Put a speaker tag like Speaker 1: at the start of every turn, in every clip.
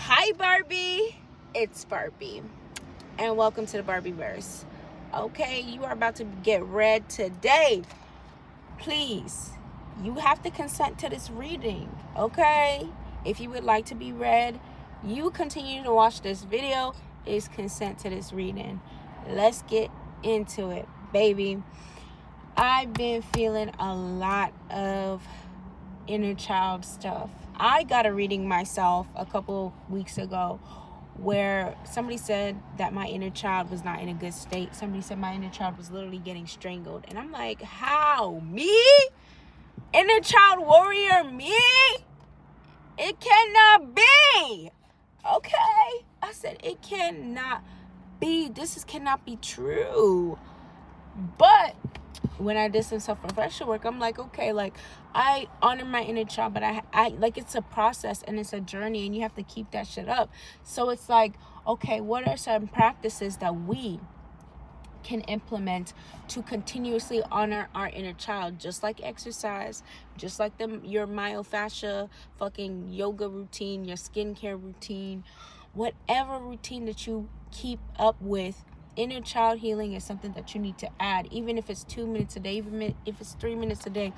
Speaker 1: Hi Barbie, it's Barbie, and welcome to the Barbieverse. Okay, you are about to get read today. Please, you have to consent to this reading, okay? If you would like to be read, you continue to watch this video, is consent to this reading. Let's get into it, baby. I've been feeling a lot of inner child stuff. I got a reading myself a couple weeks ago where somebody said that my inner child was not in a good state. Somebody said my inner child was literally getting strangled. And I'm like, how? Me? Inner child warrior? Me? It cannot be. Okay? I said, it cannot be. Cannot be true. But when I did some self-reflection work, I'm like, okay, like I honor my inner child, but I like, it's a process and it's a journey and you have to keep that shit up. So it's like, okay, what are some practices that we can implement to continuously honor our inner child? Just like exercise, just like your myofascia fucking yoga routine, your skincare routine, whatever routine that you keep up with. Inner child healing is something that you need to add, even if it's 2 minutes a day, even if it's 3 minutes a day,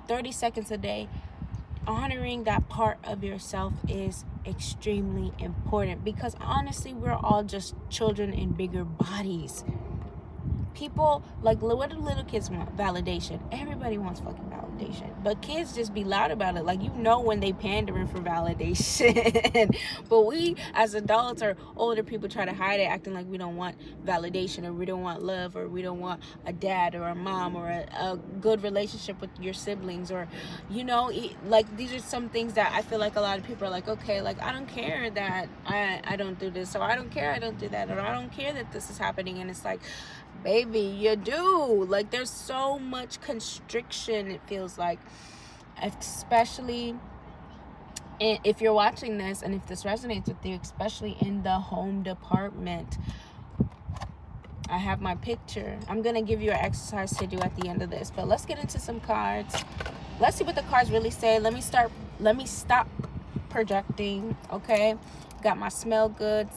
Speaker 1: 30 seconds a day. Honoring that part of yourself is extremely important, because honestly, we're all just children in bigger bodies. People, like, what do little kids want? Validation. Everybody wants fucking validation. But kids just be loud about it. Like, you know when they pandering for validation. But we, as adults or older people, try to hide it, acting like we don't want validation, or we don't want love, or we don't want a dad or a mom, or a good relationship with your siblings, or, you know, like, these are some things that I feel like a lot of people are like, okay, like, I don't care that I don't do this, or I don't care I don't do that, or I don't care that this is happening. And it's like, baby, you do. Like, there's so much constriction, it feels like, especially if you're watching this and if this resonates with you, especially in the home department. I have my picture. I'm gonna give you an exercise to do at the end of this, but let's get into some cards. Let's see what the cards really say. Let me stop projecting. Okay, got my smell goods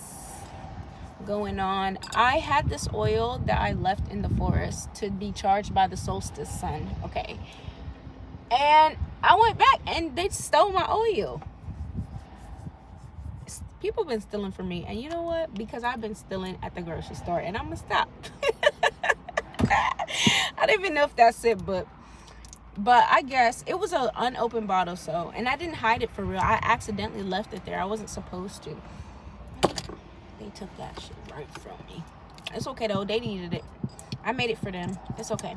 Speaker 1: going on. I had this oil that I left in the forest to be charged by the solstice sun. Okay, and I went back and they stole my oil. People been stealing from me, and you know what? Because I've been stealing at the grocery store, and I'm gonna stop. I don't even know if that's it, but I guess it was an unopened bottle, so, and I didn't hide it for real. I accidentally left it there. I wasn't supposed to. They took that shit right from me. It's okay though. They needed it. I made it for them. It's okay.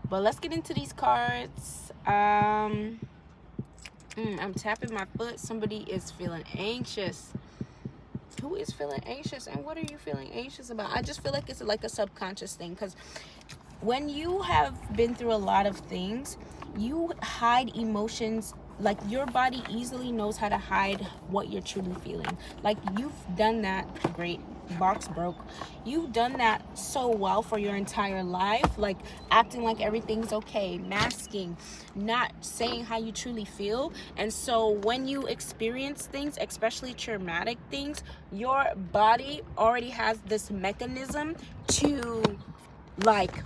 Speaker 1: But let's get into these cards. I'm tapping my foot. Somebody is feeling anxious. Who is feeling anxious, and what are you feeling anxious about? I just feel like it's like a subconscious thing, because when you have been through a lot of things, you hide emotions. Like, your body easily knows how to hide what you're truly feeling. Like, you've done that. Great, box broke. You've done that so well for your entire life, like acting like everything's okay, masking, not saying how you truly feel. And so when you experience things, especially traumatic things, your body already has this mechanism to, like,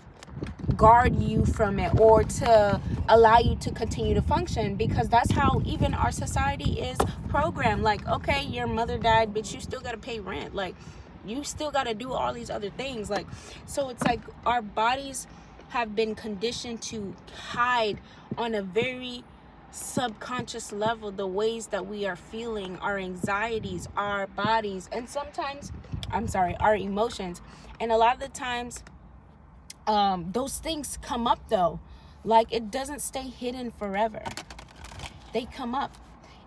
Speaker 1: guard you from it, or to allow you to continue to function, because that's how even our society is programmed. Like, okay, your mother died, but you still gotta pay rent, like, you still gotta do all these other things. Like, so it's like our bodies have been conditioned to hide on a very subconscious level the ways that we are feeling, our anxieties, our bodies, and sometimes, our emotions. And a lot of the times, those things come up though. Like, it doesn't stay hidden forever. They come up.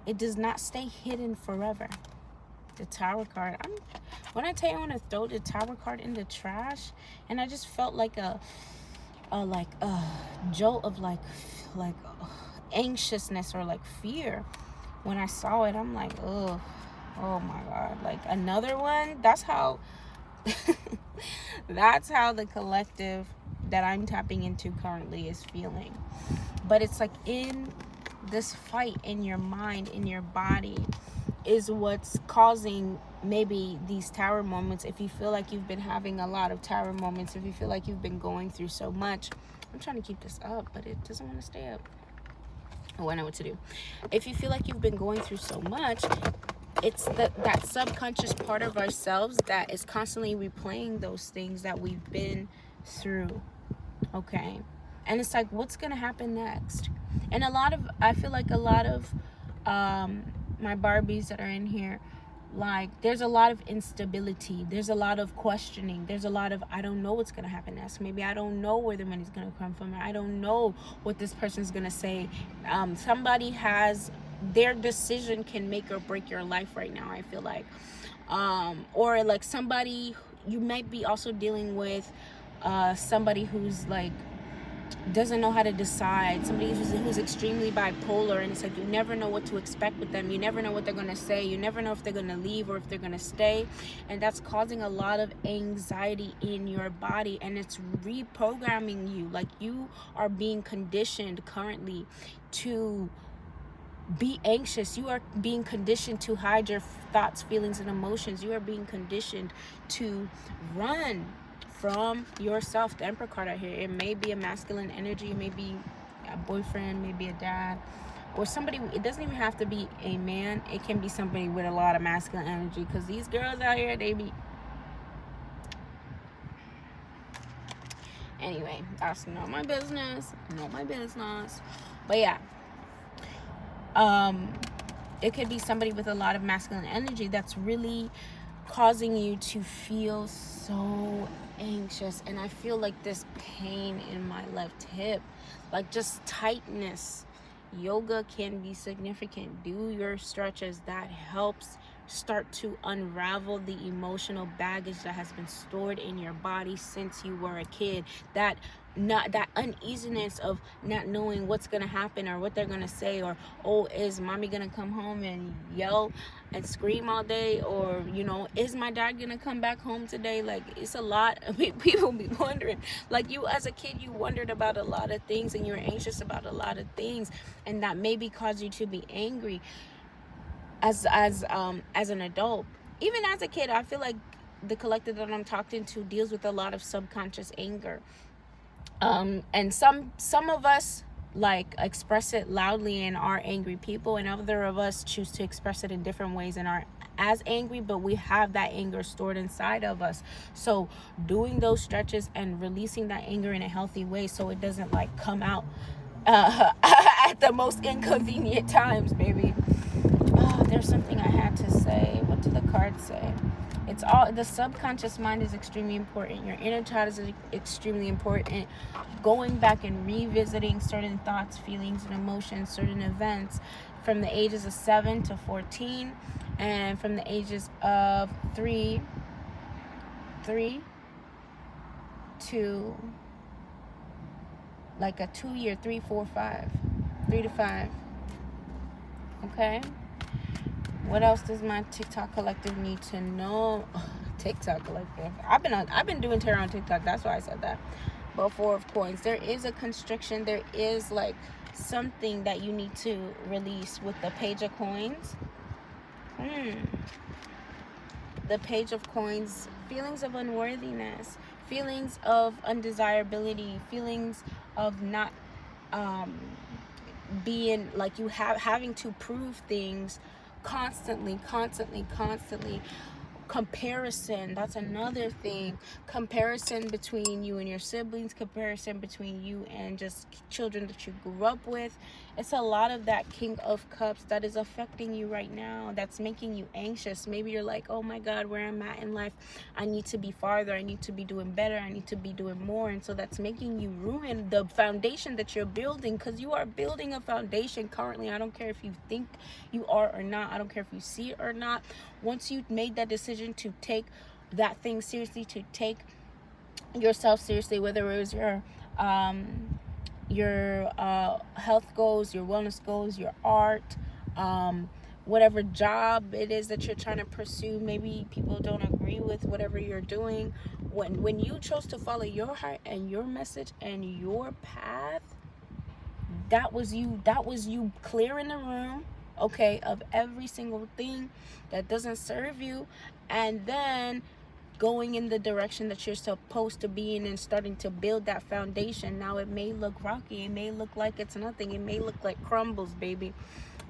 Speaker 1: It does not stay hidden forever. The Tower card. When I tell you I want to throw the Tower card in the trash, and I just felt like a jolt of like anxiousness or like fear when I saw it. I'm like, oh my God, like another one. That's how the collective that I'm tapping into currently is feeling. But it's like, in this fight in your mind, in your body, is what's causing maybe these tower moments. If you feel like you've been having a lot of tower moments, if you feel like you've been going through so much, I'm trying to keep this up, but it doesn't want to stay up. Oh, I know what to do. If you feel like you've been going through so much, it's that subconscious part of ourselves that is constantly replaying those things that we've been through. Okay. And it's like, what's going to happen next? And I feel like a lot of my Barbies that are in here, like, there's a lot of instability. There's a lot of questioning. There's a lot of, I don't know what's going to happen next. Maybe I don't know where the money's going to come from. I don't know what this person's going to say. Somebody has, their decision can make or break your life right now, I feel like. Or like somebody, you might be also dealing with somebody who's like, doesn't know how to decide, somebody who's extremely bipolar, and it's like you never know what to expect with them. You never know what they're going to say. You never know if they're going to leave or if they're going to stay, and that's causing a lot of anxiety in your body, and it's reprogramming you. Like, you are being conditioned currently to be anxious. You are being conditioned to hide your thoughts, feelings, and emotions. You are being conditioned to run from yourself. The Emperor card out here, it may be a masculine energy, it may be a boyfriend, maybe a dad, or somebody. It doesn't even have to be a man. It can be somebody with a lot of masculine energy, because these girls out here, they be, anyway, that's not my business, but yeah, it could be somebody with a lot of masculine energy that's really causing you to feel so anxious. And I feel like this pain in my left hip, like just tightness. Yoga can be significant. Do your stretches. That helps start to unravel the emotional baggage that has been stored in your body since you were a kid. That uneasiness of not knowing what's gonna happen or what they're gonna say, or, oh, is mommy gonna come home and yell and scream all day, or, you know, is my dad gonna come back home today? Like, it's a lot. I mean, people be wondering, like, you as a kid, you wondered about a lot of things, and you were anxious about a lot of things, and that maybe caused you to be angry as an adult. Even as a kid, I feel like the collective that I'm talking to deals with a lot of subconscious anger. And some of us like express it loudly and are angry people, and other of us choose to express it in different ways and are as angry, but we have that anger stored inside of us. So doing those stretches and releasing that anger in a healthy way, so it doesn't like come out at the most inconvenient times, baby. There's something I had to say. What did the card say? It's all, the subconscious mind is extremely important. Your inner child is extremely important. Going back and revisiting certain thoughts, feelings, and emotions, certain events from the ages of 7 to 14, and from the ages of 3 to like a 2 year, 3, 4, 5, 3 to 5. Okay. What else does my TikTok collective need to know? TikTok collective. I've been doing tarot on TikTok. That's why I said that. But 4 of coins. There is a constriction. There is like something that you need to release with the Page of Coins. The Page of Coins. Feelings of unworthiness. Feelings of undesirability. Feelings of not being like you having to prove things constantly. Comparison, that's another thing. Comparison between you and your siblings, comparison between you and just children that you grew up with. It's a lot of that King of Cups that is affecting you right now, that's making you anxious. Maybe you're like, oh my God, where I'm at in life, I need to be farther, I need to be doing better, I need to be doing more. And so that's making you ruin the foundation that you're building, because you are building a foundation currently. I don't care if you think you are or not. I don't care if you see it or not. Once you made that decision to take that thing seriously, to take yourself seriously, whether it was your health goals, your wellness goals, your art, whatever job it is that you're trying to pursue, maybe people don't agree with whatever you're doing. When you chose to follow your heart and your message and your path, that was you clearing the room, okay, of every single thing that doesn't serve you, and then going in the direction that you're supposed to be in and starting to build that foundation. Now it may look rocky, it may look like it's nothing, it may look like crumbles, baby.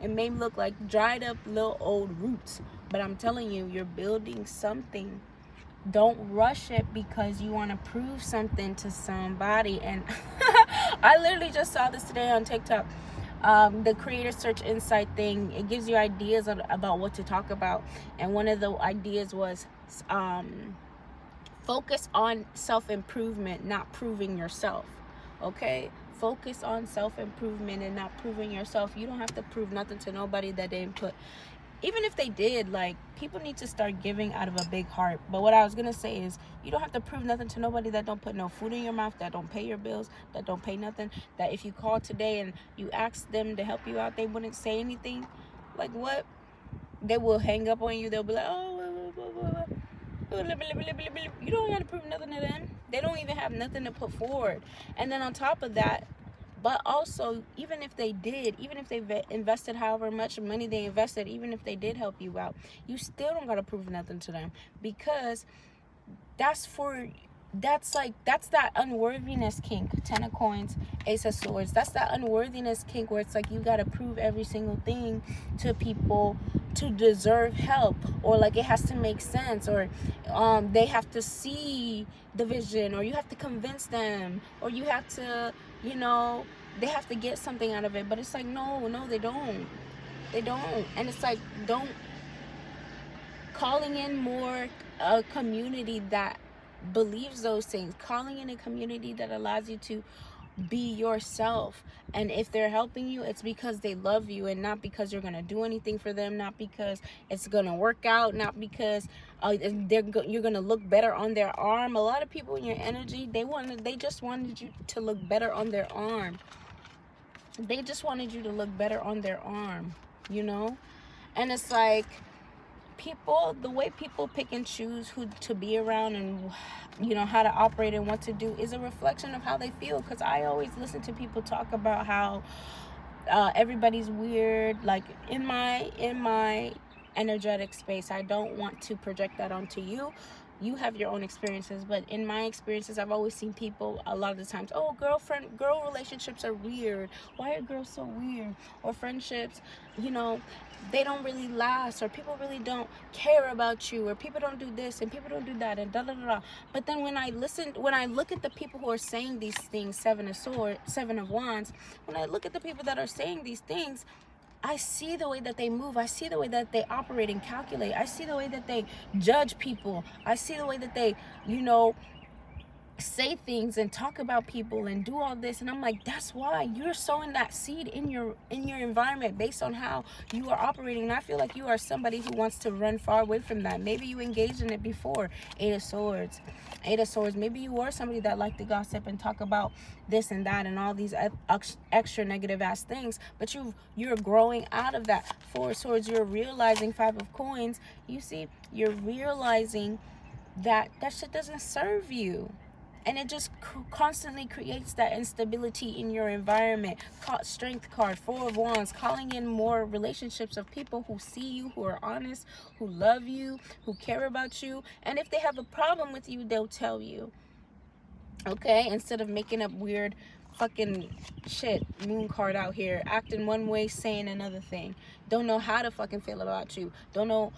Speaker 1: It may look like dried up little old roots, but I'm telling you, you're building something. Don't rush it because you want to prove something to somebody. And I literally just saw this today on TikTok. The creator search insight thing, it gives you ideas about what to talk about, and one of the ideas was focus on self-improvement, not proving yourself. Okay, focus on self-improvement and not proving yourself. You don't have to prove nothing to nobody that didn't put, even if they did, like, people need to start giving out of a big heart. But what I was gonna say is, you don't have to prove nothing to nobody that don't put no food in your mouth, that don't pay your bills, that don't pay nothing, that if you call today and you ask them to help you out, they wouldn't say anything. Like, what? They will hang up on you. They'll be like, oh, you don't gotta prove nothing to them. They don't even have nothing to put forward. And then on top of that, but also, even if they did, even if they invested however much money they invested, even if they did help you out, you still don't gotta prove nothing to them, because that's that unworthiness kink. 10 of coins, Ace of swords. That's that unworthiness kink where it's like you gotta prove every single thing to people to deserve help, or like it has to make sense, or they have to see the vision, or you have to convince them, or you have to, you know, they have to get something out of it. But it's like, no, they don't. And it's like, don't, calling in more a community that believes those things, calling in a community that allows you to be yourself. And if they're helping you, it's because they love you, and not because you're gonna do anything for them, not because it's gonna work out, not because you're gonna look better on their arm. A lot of people in your energy, they just wanted you to look better on their arm. They just wanted you to look better on their arm, you know? And it's like, people, the way people pick and choose who to be around and, you know, how to operate and what to do is a reflection of how they feel. Because I always listen to people talk about how everybody's weird. Like, in my energetic space, I don't want to project that onto you. You have your own experiences, but in my experiences, I've always seen people a lot of the times, oh, girl relationships are weird. Why are girls so weird? Or friendships, you know, they don't really last, or people really don't care about you, or people don't do this and people don't do that, and da da da da. But then when I look at the people who are saying these things, Seven of Wands, when I look at the people that are saying these things, I see the way that they move. I see the way that they operate and calculate. I see the way that they judge people. I see the way that they, you know, say things and talk about people and do all this. And I'm like, that's why you're sowing that seed in your environment based on how you are operating. And I feel like you are somebody who wants to run far away from that. Maybe you engaged in it before. Eight of Swords. Maybe you were somebody that liked to gossip and talk about this and that and all these extra negative ass things, but you're growing out of that. Four of Swords, you're realizing. Five of Coins, you see, you're realizing that shit doesn't serve you. And it just constantly creates that instability in your environment. Strength card, Four of Wands, calling in more relationships of people who see you, who are honest, who love you, who care about you. And if they have a problem with you, they'll tell you. Okay? Instead of making up weird fucking shit. Moon card out here, acting one way, saying another thing. Don't know how to fucking feel about you. Don't know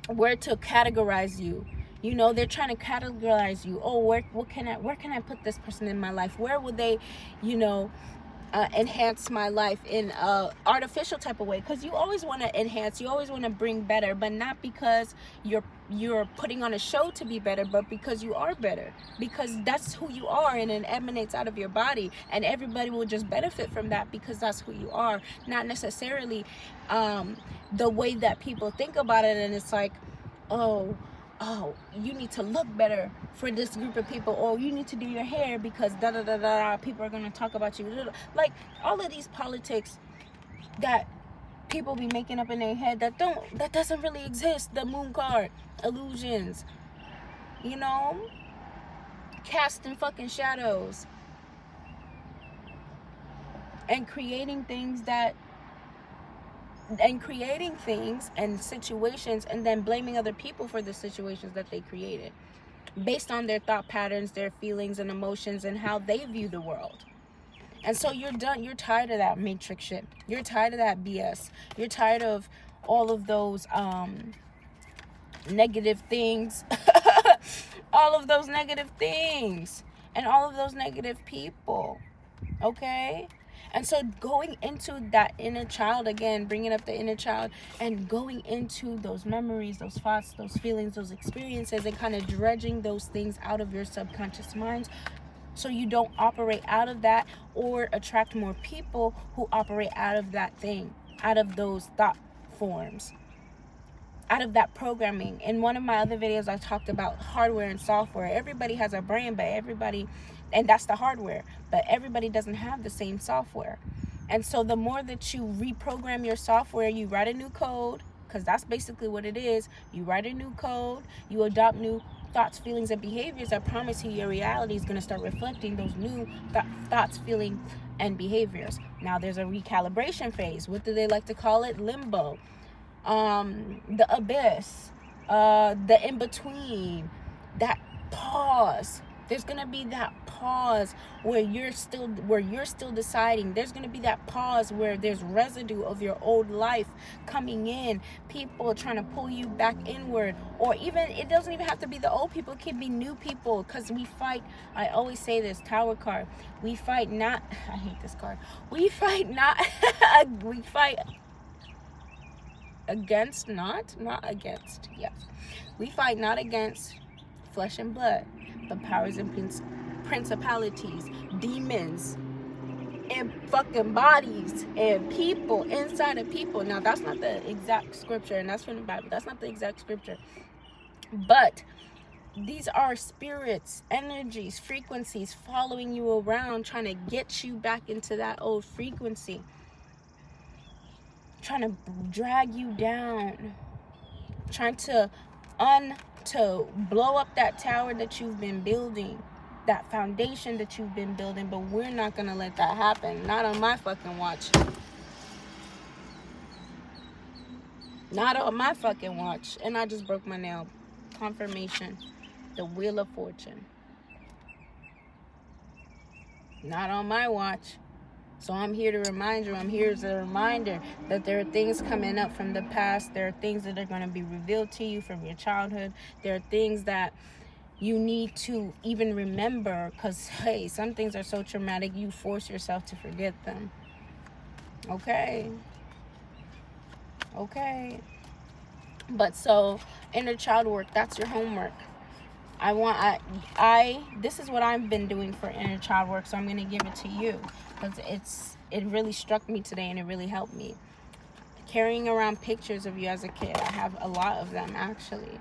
Speaker 1: where to categorize you. You know, they're trying to categorize you. Oh, where can I put this person in my life? Where would they, you know, enhance my life in a artificial type of way? Because you always want to enhance, you always want to bring better, but not because you're putting on a show to be better, but because you are better, because that's who you are, and it emanates out of your body, and everybody will just benefit from that because that's who you are, not necessarily the way that people think about it. And it's like, oh, you need to look better for this group of people, or you need to do your hair because da da da da, people are going to talk about you. Like, all of these politics that people be making up in their head that doesn't really exist. The Moon card, illusions, you know, casting fucking shadows and creating things that and creating things and situations, and then blaming other people for the situations that they created based on their thought patterns, their feelings and emotions, and how they view the world. And so you're done. You're tired of that matrix shit. You're tired of that BS. You're tired of all of those negative things. All of those negative things. And all of those negative people. Okay? And so going into that inner child again, bringing up the inner child and going into those memories, those thoughts, those feelings, those experiences, and kind of dredging those things out of your subconscious mind, so you don't operate out of that or attract more people who operate out of that thing, out of those thought forms, out of that programming. In one of my other videos, I talked about hardware and software. Everybody has a brain, but everybody, and that's the hardware, but everybody doesn't have the same software. And so the more that you reprogram your software, you write a new code, because that's basically what it is. You write a new code, you adopt new thoughts, feelings, and behaviors. I promise you, your reality is going to start reflecting those new thoughts, feelings, and behaviors. Now there's a recalibration phase. What do they like to call it? Limbo, the abyss, the in-between, that pause. There's gonna be that pause where you're still deciding. There's gonna be that pause where there's residue of your old life coming in, people trying to pull you back inward, or even, it doesn't even have to be the old people, it can be new people, because we fight. I always say this, Tower card, we fight not, I hate this card, we fight not we fight against, not against, yes, we fight not against flesh and blood, but powers and principalities, demons, and fucking bodies, and people inside of people. Now that's not the exact scripture, and that's from the Bible, that's not the exact scripture, but these are spirits, energies, frequencies following you around, trying to get you back into that old frequency, trying to drag you down, trying to blow up that tower that you've been building, that foundation that you've been building. But we're not gonna let that happen. Not on my fucking watch. Not on my fucking watch. And I just broke my nail. Confirmation. The Wheel of Fortune. Not on my watch. So I'm here to remind you, I'm here as a reminder that there are things coming up from the past. There are things that are going to be revealed to you from your childhood. There are things that you need to even remember, because, hey, some things are so traumatic, you force yourself to forget them. Okay. But so, inner child work, that's your homework. This is what I've been doing for inner child work, so I'm going to give it to you, because it really struck me today, and it really helped me. Carrying around pictures of you as a kid. I have a lot of them, actually.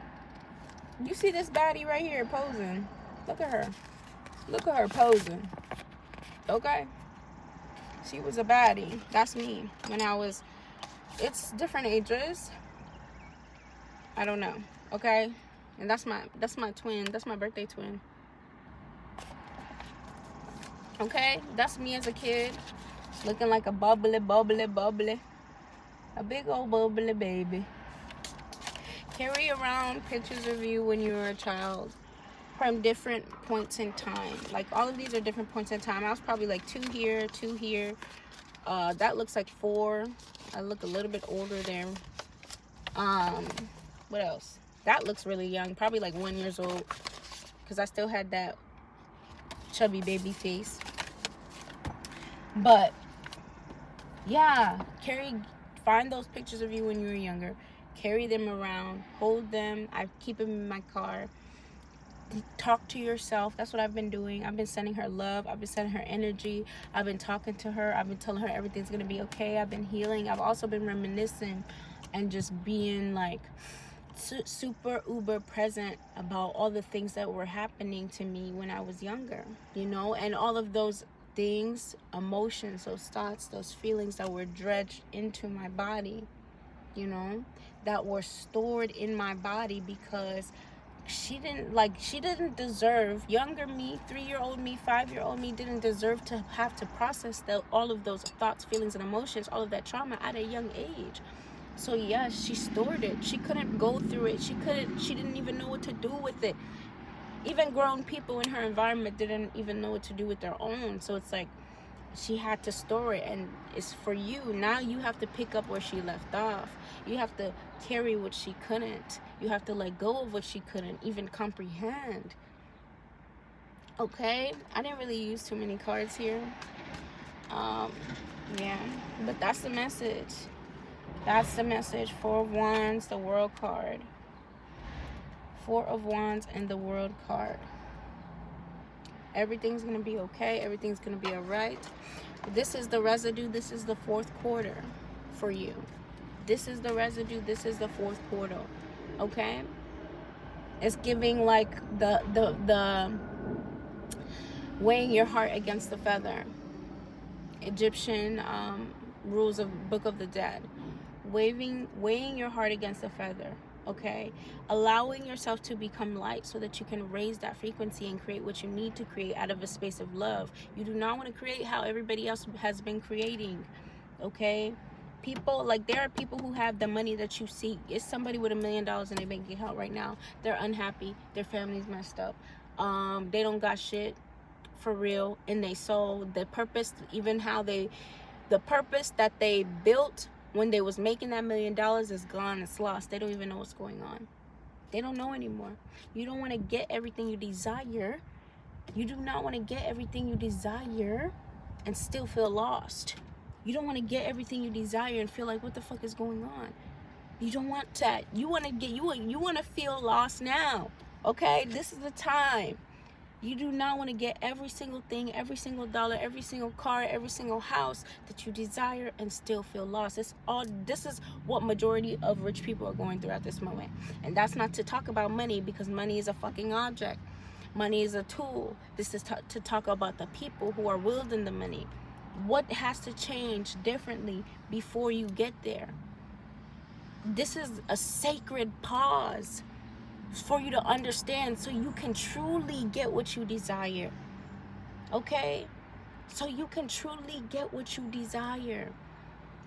Speaker 1: You see this baddie right here posing? Look at her posing. Okay? She was a baddie. That's me when I was, it's different ages. I don't know. Okay? And that's my twin. That's my birthday twin. Okay? That's me as a kid. Looking like a bubbly. A big old bubbly baby. Carry around pictures of you when you were a child from different points in time. Like, all of these are different points in time. I was probably like 2 here, 2 here. That looks like 4. I look a little bit older there. What else? That looks really young, probably like 1 year old, because I still had that chubby baby face. But yeah, find those pictures of you when you were younger, carry them around, hold them. I keep them in my car. Talk to yourself. That's what I've been doing. I've been sending her love. I've been sending her energy. I've been talking to her. I've been telling her everything's gonna be okay. I've been healing. I've also been reminiscing and just being like super uber present about all the things that were happening to me when I was younger, and all of those things, emotions, those thoughts, those feelings that were dredged into my body, that were stored in my body because she didn't deserve, younger me, 3-year-old me, 5-year-old me didn't deserve to have to process all of those thoughts, feelings, and emotions, all of that trauma at a young age. So yes, she stored it. She couldn't go through it. She didn't even know what to do with it. Even grown people in her environment didn't even know what to do with their own. So it's like she had to store it, and it's for you. Now you have to pick up where she left off. You have to carry what she couldn't. You have to let go of what she couldn't even comprehend. Okay, I didn't really use too many cards here. Yeah, but that's the message. That's the message. 4 of Wands, the World card. 4 of Wands and the World card. Everything's going to be okay. Everything's going to be all right. This is the residue. This is the 4th quarter for you. This is the residue. This is the 4th quarter. Okay? It's giving like the weighing your heart against the feather. Egyptian rules of Book of the Dead. Weighing your heart against the feather. Okay, allowing yourself to become light so that you can raise that frequency and create what you need to create out of a space of love. You do not want to create how everybody else has been creating. Okay, people, like, there are people who have the money that you seek. It's somebody with $1 million in their bank account right now. They're unhappy. Their family's messed up. They don't got shit for real in their soul. The purpose, even how the purpose that they built when they was making that $1 million is gone. It's lost. They don't even know what's going on. They don't know anymore. You don't want to get everything you desire. You do not want to get everything you desire and still feel lost. You don't want to get everything you desire and feel like, what the fuck is going on? You don't want that. You want to feel lost now. Okay? This is the time. You do not want to get every single thing, every single dollar, every single car, every single house that you desire and still feel lost. This is what majority of rich people are going through at this moment. And that's not to talk about money, because money is a fucking object. Money is a tool. This is to talk about the people who are wielding the money. What has to change differently before you get there? This is a sacred pause for you to understand, so you can truly get what you desire. Okay? So you can truly get what you desire.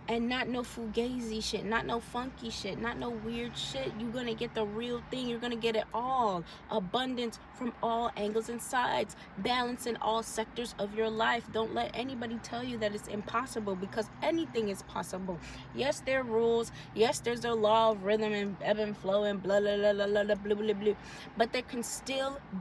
Speaker 1: And not no fugazi shit, not no funky shit, not no weird shit. You're going to get the real thing. You're going to get it all. Abundance from all angles and sides. Balance in all sectors of your life. Don't let anybody tell you that it's impossible, because anything is possible. Yes, there are rules. Yes, there's a law of rhythm and ebb and flow and blah, blah, blah, blah, blah, blah, blah, blah, blah. But there can still be